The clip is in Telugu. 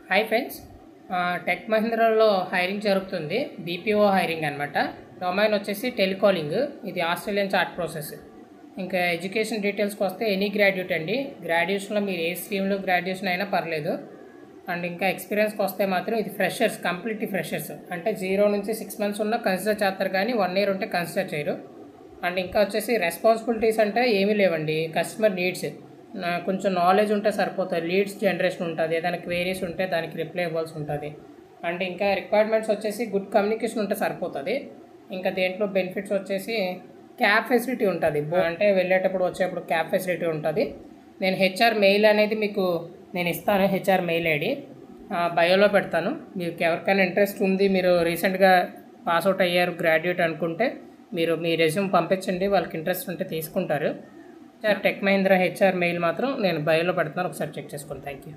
హాయ్ ఫ్రెండ్స్, టెక్ మహీంద్రాలో హైరింగ్ జరుగుతుంది. బీపీఓ హైరింగ్ అనమాట. డొమైన్ వచ్చేసి టెలికాలింగ్. ఇది ఆస్ట్రేలియన్ చార్ట్ ప్రాసెస్. ఇంకా ఎడ్యుకేషన్ డీటెయిల్స్కి వస్తే ఎనీ గ్రాడ్యుయేట్ అండి. గ్రాడ్యుయేషన్లో మీరు ఏ స్ట్రీమ్లో గ్రాడ్యుయేషన్ అయినా పర్లేదు. అండ్ ఇంకా ఎక్స్పీరియన్స్కి వస్తే మాత్రం ఇది ఫ్రెషర్స్, కంప్లీట్లీ ఫ్రెషర్స్. అంటే 0 నుంచి 6 months ఉన్న కన్సిడర్ చేస్తారు, కానీ 1 year ఉంటే కన్సిడర్ చేయరు. అండ్ ఇంకా వచ్చేసి రెస్పాన్సిబిలిటీస్ అంటే ఏమీ లేవండి. కస్టమర్ నీడ్స్ కొంచెం నాలెడ్జ్ ఉంటే సరిపోతుంది. లీడ్స్ జనరేషన్ ఉంటుంది, ఏదైనా క్వేరీస్ ఉంటే దానికి రిప్లై ఇవ్వాల్సి ఉంటుంది. అండ్ ఇంకా రిక్వైర్మెంట్స్ వచ్చేసి గుడ్ కమ్యూనికేషన్ ఉంటే సరిపోతుంది. ఇంకా దేంట్లో బెనిఫిట్స్ వచ్చేసి క్యాబ్ ఫెసిలిటీ ఉంటుంది. అంటే వెళ్ళేటప్పుడు వచ్చేటప్పుడు క్యాబ్ ఫెసిలిటీ ఉంటుంది. నేను హెచ్ఆర్ మెయిల్ అనేది మీకు నేను ఇస్తాను. హెచ్ఆర్ మెయిల్ ఐడి బయోలో పెడతాను. మీకు ఎవరికైనా ఇంట్రెస్ట్ ఉంది, మీరు రీసెంట్గా పాస్అవుట్ అయ్యారు, గ్రాడ్యుయేట్ అనుకుంటే మీరు మీ రెజ్యూమ్ పంపించండి. వాళ్ళకి ఇంట్రెస్ట్ ఉంటే తీసుకుంటారు. టెక్ మహీంద్రా హెచ్ఆర్ మెయిల్ మాత్రం నేను బయోలో పెడతాను. ఒకసారి చెక్ చేసుకోండి. Thank you.